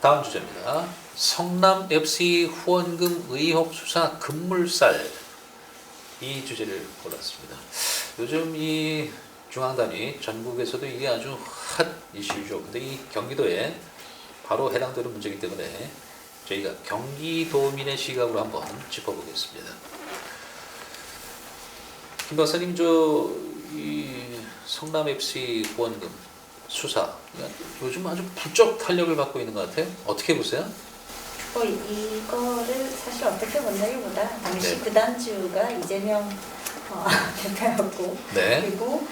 다음 주제입니다. 성남 FC 후원금 의혹 수사 급물살, 이 주제를 골랐습니다. 요즘 이 중앙단위 전국에서도 이게 아주 핫 이슈죠. 근데 이 경기도에 바로 해당되는 문제이기 때문에 저희가 경기도민의 시각으로 한번 짚어보겠습니다. 김 박사님, 이 성남 FC 후원금 수사 요즘 아주 부쩍 탄력을 받고 있는 것 같아요. 어떻게 보세요? 이거를 사실 어떻게 본다기보다 당시 네. 구단주가 이재명 대표였고, 네. 그리고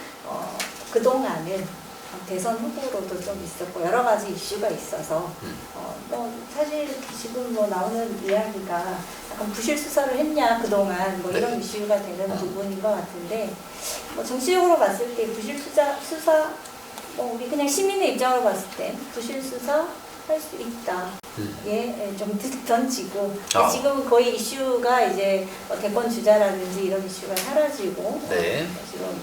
그동안은 대선 후보로도 좀 있었고 여러 가지 이슈가 있어서 사실 지금 나오는 이야기가 약간 부실 수사를 했냐 그동안 네. 이런 이슈가 되는 부분인 것 같은데, 정치적으로 봤을 때 부실 수사 우리 그냥 시민의 입장으로 봤을 때 부실 수사 할 수 있다. 좀 던지고, 지금 거의 이슈가 이제 대권 주자라든지 이런 이슈가 사라지고, 네. 지금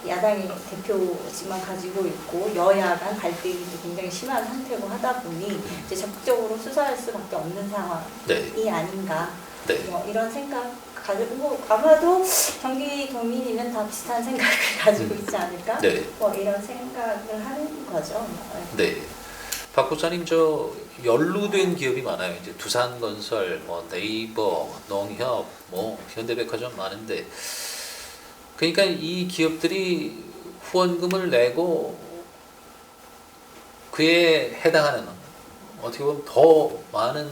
야당이 대표지만 가지고 있고 여야 간 갈등이 굉장히 심한 상태고 하다 보니 이제 적극적으로 수사할 수밖에 없는 상황이 아닌가. 네. 이런 생각 가지고, 아마도 경기도민이면 다 비슷한 생각을 가지고 있지 않을까? 네. 이런 생각을 하는 거죠. 네. 박 부사님, 연루된 기업이 많아요. 이제 두산건설, 네이버, 농협, 현대백화점 많은데, 그러니까 이 기업들이 후원금을 내고 그에 해당하는, 어떻게 보면 더 많은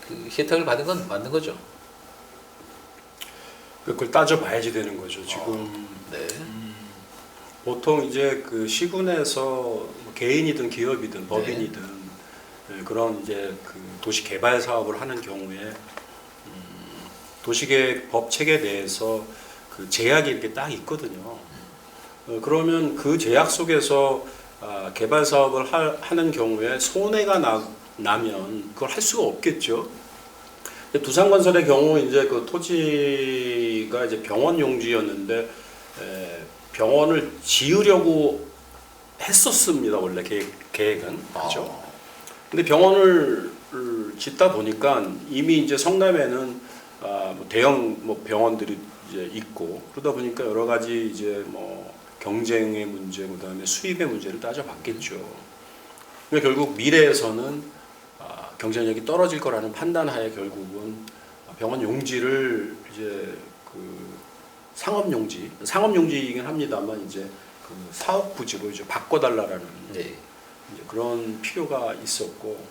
그 혜택을 받은 건 맞는 거죠. 그걸 따져봐야지 되는 거죠. 지금 네. 보통 이제 그 시군에서 개인이든 기업이든 법인이든 그런 이제 그 도시 개발 사업을 하는 경우에 도시계획법 체계 내에서 그 제약이 이렇게 딱 있거든요. 그러면 그 제약 속에서 개발 사업을 하는 경우에 손해가 나면 그걸 할 수가 없겠죠. 두산건설의 경우 이제 그 토지가 이제 병원 용지였는데 병원을 지으려고 했었습니다. 원래 계획은. 그렇죠. 근데 병원을 짓다 보니까 이미 이제 성남에는 대형 병원들이 이제 있고, 그러다 보니까 여러 가지 이제 경쟁의 문제, 그다음에 수입의 문제를 따져봤겠죠. 그러니까 결국 미래에서는 경쟁력이 떨어질 거라는 판단하에 결국은 병원 용지를 이제 그 상업용지이긴 합니다만 이제 그 사업 부지로 이제 바꿔달라라는 이제 그런 필요가 있었고,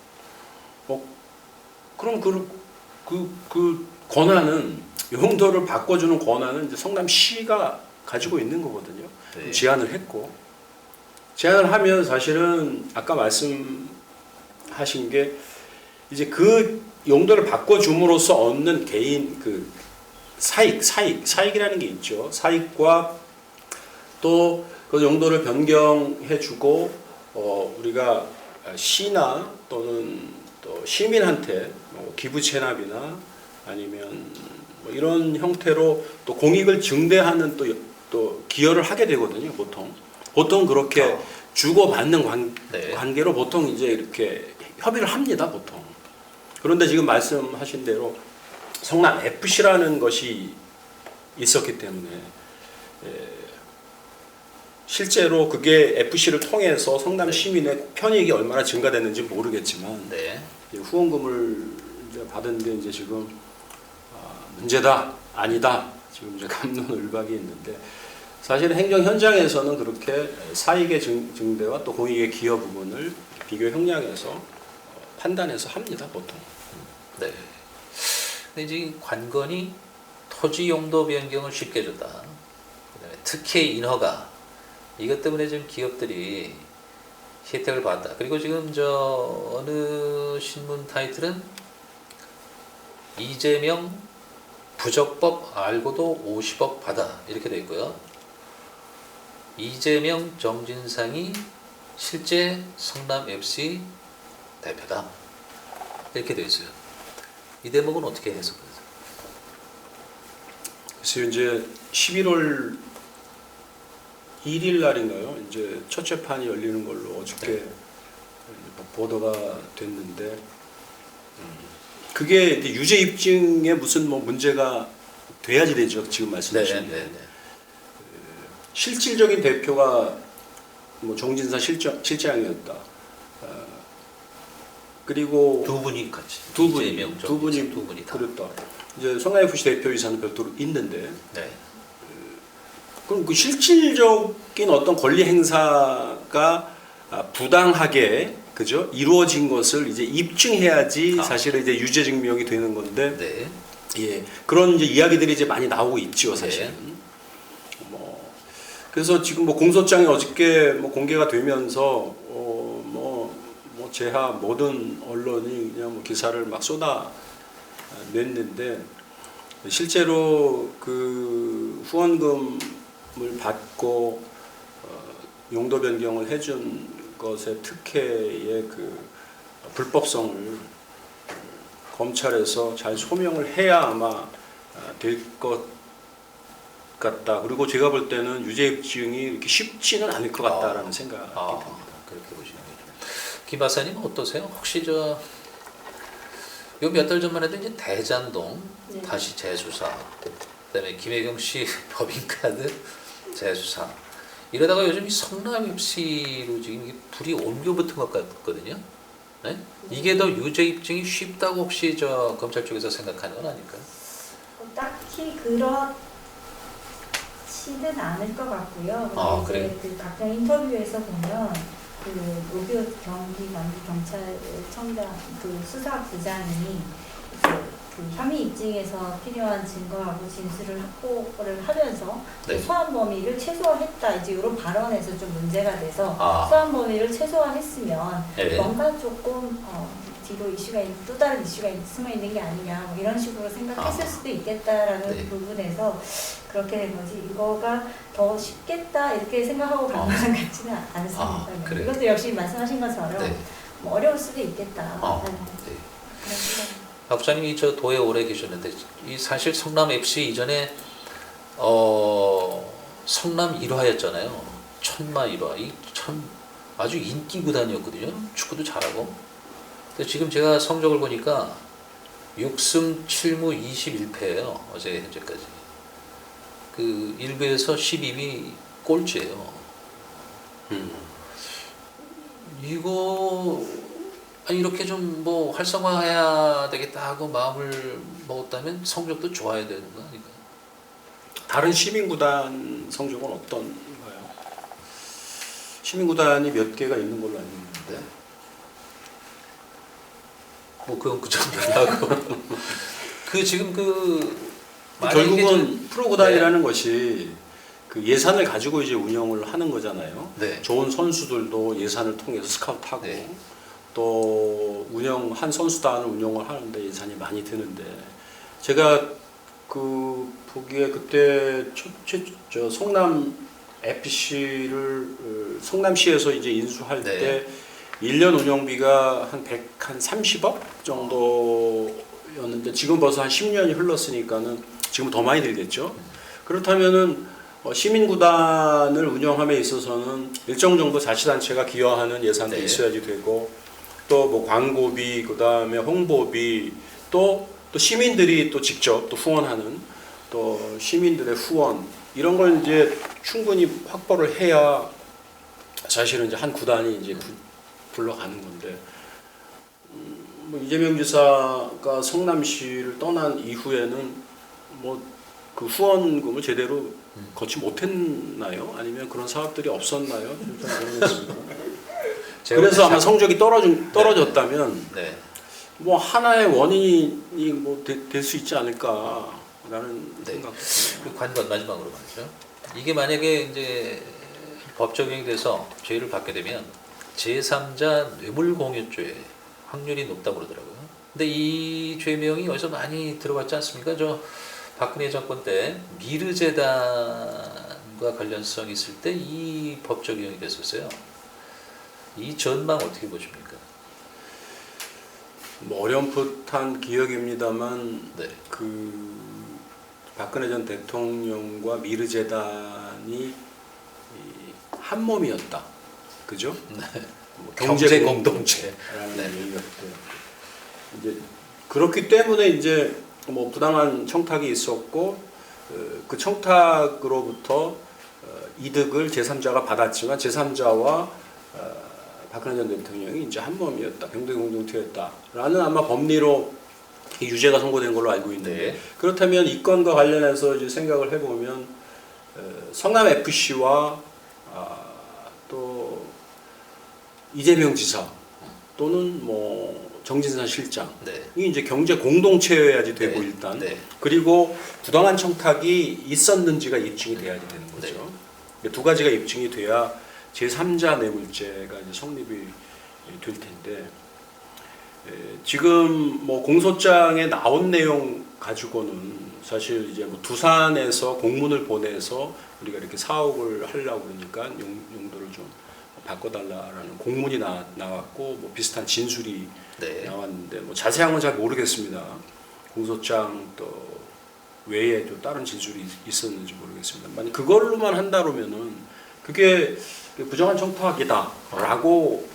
그럼 그 권한은, 용도를 바꿔주는 권한은 이제 성남시가 가지고 있는 거거든요. 네. 제안을 했고, 제안을 하면 사실은 아까 말씀하신 게 이제 그 용도를 바꿔줌으로써 얻는 개인 그 사익이라는 게 있죠. 사익과 또 그 용도를 변경해주고 우리가 시나 또는 또 시민한테 기부 체납이나 아니면 이런 형태로 또 공익을 증대하는 또 기여를 하게 되거든요. 보통 그렇게 주고받는 관계로 보통 이제 이렇게 협의를 합니다. 보통. 그런데 지금 말씀하신 대로 성남 FC라는 것이 있었기 때문에 실제로 그게 FC를 통해서 성남 시민의 편익이 얼마나 증가됐는지 모르겠지만 후원금을 이제 받은데 이제 지금 문제다 아니다 지금 이제 갑론을박이 있는데, 사실 행정 현장에서는 그렇게 사익의 증대와 또 공익의 기여 부분을 비교 형량해서 판단해서 합니다, 보통. 네. 근데 이제 관건이 토지 용도 변경을 쉽게 해줬다. 그다음에 특혜 인허가, 이것 때문에 지금 기업들이 혜택을 받았다. 그리고 지금 어느 신문 타이틀은 이재명 부적법 알고도 50억 받아, 이렇게 돼 있고요. 이재명 정진상이 실제 성남 FC 대표다, 이렇게 돼 있어요. 이 대목은 어떻게 해석하세요? 그래서 이제 11월 1일 날인가요? 이제 첫 재판이 열리는 걸로 어저께 보도가 됐는데 그게 이제 유죄 입증에 무슨 뭐 문제가 돼야지 되죠. 지금 말씀하신 게. 실질적인 대표가 뭐 정진사 실장이었다. 그리고 두 분이 같이 두 이재명, 분이 두 분이 다. 그랬다. 이제 성남FC 대표이사는 별도로 있는데 네. 그럼 그 실질적인 어떤 권리 행사가 부당하게 그죠 이루어진 것을 이제 입증해야지 사실은 이제 유죄 증명이 되는 건데 네. 예 그런 이제 이야기들이 이제 많이 나오고 있죠 사실은. 네. 뭐 그래서 지금 뭐 공소장이 어저께 뭐 공개가 되면서 뭐 제하 모든 언론이 그냥 뭐 기사를 막 쏟아 냈는데 실제로 그 후원금을 받고 용도 변경을 해준 것의 특혜의 그 불법성을 검찰에서 잘 소명을 해야 아마 될 것 같다. 그리고 제가 볼 때는 유죄 입증이 이렇게 쉽지는 않을 것 같다라는 생각이 듭니다. 그렇게 보시는 거죠. 김 박사님 어떠세요? 혹시 요 몇 달 전만 해도 이제 대장동 네. 다시 재수사, 그다음에 김혜경 씨 법인카드 재수사 이러다가 요즘 이 성남 FC로 지금 이게 불이 옮겨붙은 것 같거든요. 네? 이게 더 유죄 입증이 쉽다고 혹시 검찰 쪽에서 생각하는 건 아닐까요? 딱히 그렇지는 않을 것 같고요. 그래요? 그 각종 인터뷰에서 보면 그 노비오 경기 남부경찰청장 그 수사부장이 그 혐의 입증에서 필요한 증거하고 진술을 확보를 하면서 네. 소환 범위를 최소화했다 이제 이런 발언에서 좀 문제가 돼서 소환 범위를 최소화했으면 네. 뭔가 조금 뒤로 또 다른 이슈가 숨어 있는 게 아니냐 뭐 이런 식으로 생각했을 수도 있겠다라는 네. 부분에서 그렇게 된 거지 이거가 더 쉽겠다 이렇게 생각하고 간 것 같지는 않습니다. 그래요? 이것도 역시 말씀하신 것처럼 네. 뭐 어려울 수도 있겠다. 네. 그런 생각. 박 부장님이 도에 오래 계셨는데 이 사실 성남 FC 이전에 성남 1화였잖아요. 천마 1화 아주 인기 구단이었거든요. 축구도 잘하고. 근데 지금 제가 성적을 보니까 6승 7무 21패예요. 어제 현재까지. 그 1부에서 12위 꼴찌예요. 이거 이렇게 좀 뭐 활성화해야 되겠다 하고 마음을 먹었다면 성적도 좋아야 되는 거 아닐까요? 다른 시민구단 성적은 어떤가요? 시민구단이 몇 개가 있는 걸로 알고 있는데 뭐 그건 그 정도라고. 그 지금 결국은 프로구단이라는 것이 그 예산을 가지고 이제 운영을 하는 거잖아요. 네. 좋은 선수들도 예산을 통해서 스카우트하고 네. 또 한 선수단을 운영을 하는데 예산이 많이 드는데 제가 그 보기에 그때 저 성남 FC를 성남시에서 이제 인수할 네. 때 1년 운영비가 한 30억 정도였는데 지금 벌써 한 10년이 흘렀으니까는 지금 더 많이 들겠죠. 그렇다면은 시민구단을 운영함에 있어서는 일정 정도 자치단체가 기여하는 예산도 네. 있어야지 되고 또 뭐 광고비 그다음에 홍보비 또 시민들이 또 직접 또 후원하는 또 시민들의 후원 이런 걸 이제 충분히 확보를 해야 사실은 이제 한 구단이 이제 굴러가는 건데 뭐 이재명 지사가 성남시를 떠난 이후에는 뭐 그 후원금을 제대로 거치 못했나요? 아니면 그런 사업들이 없었나요? 잘 모르겠습니다. 그래서 아마 성적이 떨어졌다면 네. 뭐 하나의 원인이 뭐 될 수 있지 않을까라는 네. 생각도 그 관건 마지막으로 말이죠. 이게 만약에 이제 법 적용이 돼서 죄를 받게 되면 제3자 뇌물공여죄 확률이 높다고 그러더라고요. 근데 이 죄명이 어디서 많이 들어봤지 않습니까? 박근혜 정권 때 미르재단과 관련성이 있을 때 이 법 적용이 됐었어요. 이 전망 어떻게 보십니까? 뭐 어렴풋한 기억입니다만 네. 그 박근혜 전 대통령과 미르재단이 한 몸이었다. 그죠? 네. 뭐 경제 공동체라는 네. 얘기가 있고요. 이제 그렇기 때문에 이제 뭐 부당한 청탁이 있었고 그 청탁으로부터 이득을 제3자가 받았지만 제3자와 박근혜 전 대통령이 이제 한 몸이었다, 병대 공동체였다라는 아마 법리로 유죄가 선고된 걸로 알고 있는데 네. 그렇다면 이 건과 관련해서 이제 생각을 해보면 성남 FC와 또 이재명 지사 또는 뭐 정진상 실장이 네. 이제 경제 공동체여야지 되고 네. 일단 네. 그리고 부당한 청탁이 있었는지가 입증이 돼야지 되는 거죠. 두 가지가 입증이 돼야 제3자 뇌물죄가 이제 성립이 될 텐데 지금 뭐 공소장에 나온 내용 가지고는 사실 이제 뭐 두산에서 공문을 보내서 우리가 이렇게 사옥을 하려고 그러니까 용도를 좀 바꿔달라라는 공문이 나왔고 뭐 비슷한 진술이 네. 나왔는데 뭐 자세한 건 잘 모르겠습니다. 공소장 또 외에 또 다른 진술이 있었는지 모르겠습니다. 만약 그걸로만 한다면은 그게 부정한 청탁이다라고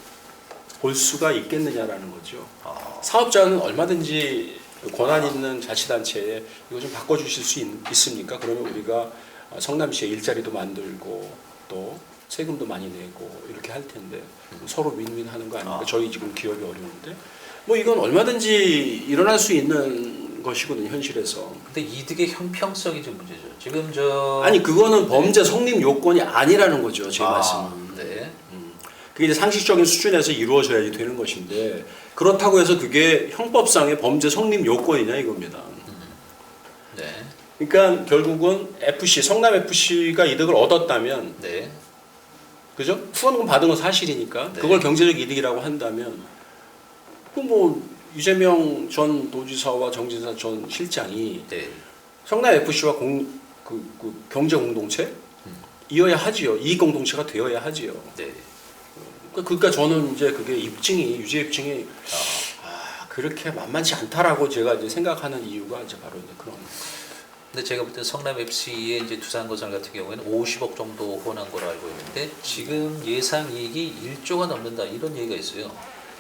볼 수가 있겠느냐라는 거죠. 사업자는 얼마든지 권한 있는 자치단체에 이거 좀 바꿔주실 수 있습니까? 그러면 우리가 성남시에 일자리도 만들고 또 세금도 많이 내고 이렇게 할 텐데 서로 윈윈하는 거 아닙니까? 저희 지금 기업이 어려운데 뭐 이건 얼마든지 일어날 수 있는 것이거든요, 현실에서. 근데 이득의 형평성이 좀 문제죠. 지금 아니 그거는 범죄 성립 요건이 아니라는 거죠, 제 말씀은. 네. 그게 이제 상식적인 수준에서 이루어져야지 되는 것인데 그렇다고 해서 그게 형법상의 범죄 성립 요건이냐 이겁니다. 네. 그러니까 결국은 FC 성남 FC가 이득을 얻었다면, 네. 그죠? 후원금 받은 건 사실이니까 네. 그걸 경제적 이득이라고 한다면, 그 뭐 이재명 전 도지사와 정진사 전 실장이 네. 성남 FC와 그 경제 공동체 이어야 하지요. 이익 공동체가 되어야 하지요. 네. 그러니까 저는 이제 그게 유죄 입증이 그렇게 만만치 않다라고 제가 이제 생각하는 이유가 이제 바로 이제 그런. 근데 제가 볼 때 성남 FC의 이제 두산건설 같은 경우에는 50억 정도 후원한 걸로 알고 있는데 지금 예상 이익이 1조가 넘는다 이런 얘기가 있어요.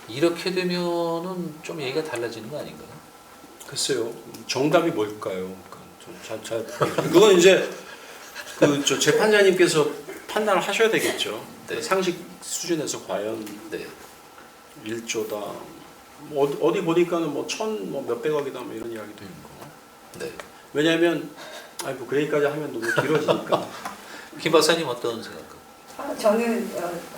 이렇게 되면은 좀 얘기가 달라지는 거 아닌가요? 글쎄요. 정답이 뭘까요? 그건 이제 그 저 재판장님께서 판단을 하셔야 되겠죠. 네. 상식 수준에서 과연 네. 1조다. 뭐 어디 보니까는 뭐 몇백억이다 뭐 이런 이야기도 있고. 네. 왜냐하면 뭐 그 얘기까지 하면 너무 길어지니까. 김 박사님 어떤 생각입니까? 저는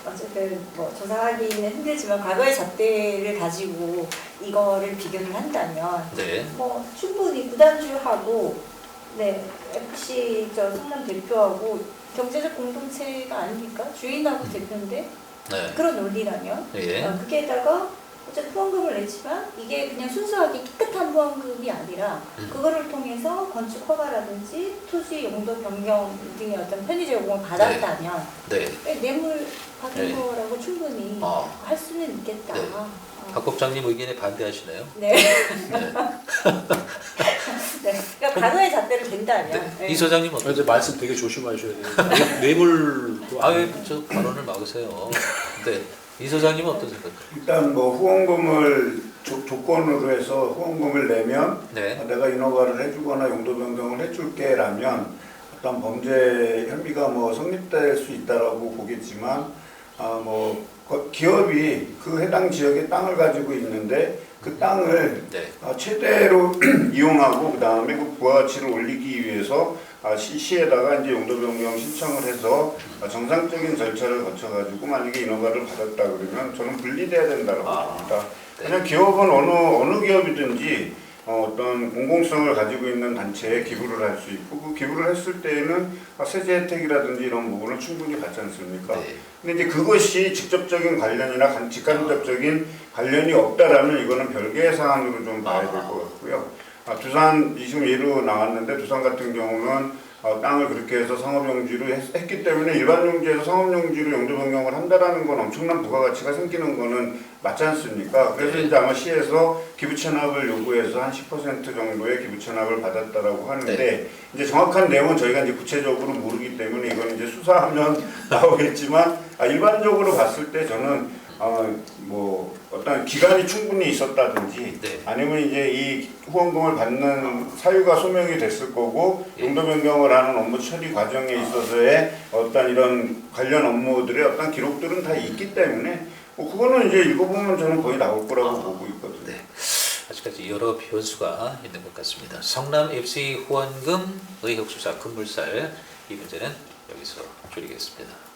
어쨌든 뭐 조사하기는 힘들지만 과거의 잣대를 가지고 이거를 비교를 한다면 네. 뭐 충분히 구단주하고 네 FC 저 성남 대표하고 경제적 공동체가 아닙니까? 주인하고 대표인데 네. 그런 논리라면 예. 거기에다가 어쨌든 후원금을 내지만 이게 그냥 순수하게 깨끗한 후원금이 아니라 그거를 통해서 건축 허가라든지 토지 용도 변경 등의 어떤 편의 제공을 받았다면 네. 뇌물 받은 네. 거라고 충분히 할 수는 있겠다. 네. 박 국장님 의견에 반대하시나요? 네. 네. 네. 그러니까 과거의 잣대를 댄다면. 네. 네. 이 소장님 어떤? 이제 말씀 되게 조심하셔야 돼요. 뇌물도 아왜저 발언을 막으세요? 네. 이 소장님은 어떤 생각이에요? 일단 뭐 후원금을 조건으로 해서 후원금을 내면 네. 내가 인허가를 해주거나 용도 변경을 해줄게라면 어떤 범죄 혐의가 뭐 성립될 수 있다라고 보겠지만 뭐 기업이 그 해당 지역에 땅을 가지고 있는데 그 땅을 네. 최대로 이용하고 그 다음에 그 부가가치를 올리기 위해서 시에다가 이제 용도 변경 신청을 해서 정상적인 절차를 거쳐가지고 만약에 인허가를 받았다 그러면 저는 분리돼야 된다고 봅니다. 네. 그냥 기업은 어느 기업이든지 어떤 공공성을 가지고 있는 단체에 기부를 할 수 있고 그 기부를 했을 때에는 세제 혜택이라든지 이런 부분을 충분히 받지 않습니까? 네. 근데 이제 그것이 직접적인 관련이나 직간접적인 관련이 없다라면 이거는 별개의 사안으로 좀 봐야 될 것 같고요. 두산 지금 예로 나왔는데 두산 같은 경우는 땅을 그렇게 해서 상업용지로 했기 때문에 일반 용지에서 상업용지로 용도 변경을 한다라는 건 엄청난 부가가치가 생기는 거는 맞지 않습니까? 그래서 이제 아마 시에서 기부 체납을 요구해서 한 10% 정도의 기부 체납을 받았다라고 하는데 네. 이제 정확한 내용은 저희가 이제 구체적으로 모르기 때문에 이건 이제 수사하면 나오겠지만 일반적으로 봤을 때 저는 뭐 어떤 기간이 충분히 있었다든지 네. 아니면 이제 이 후원금을 받는 사유가 소명이 됐을 거고 예. 용도 변경을 하는 업무 처리 과정에 있어서의 어떤 이런 관련 업무들의 어떤 기록들은 다 있기 때문에 뭐 그거는 이제 읽어보면 저는 거의 나올 거라고 보고 있거든요. 네. 아직까지 여러 변수가 있는 것 같습니다. 성남 FC 후원금 의혹 수사 급물살 이 문제는 여기서 줄이겠습니다.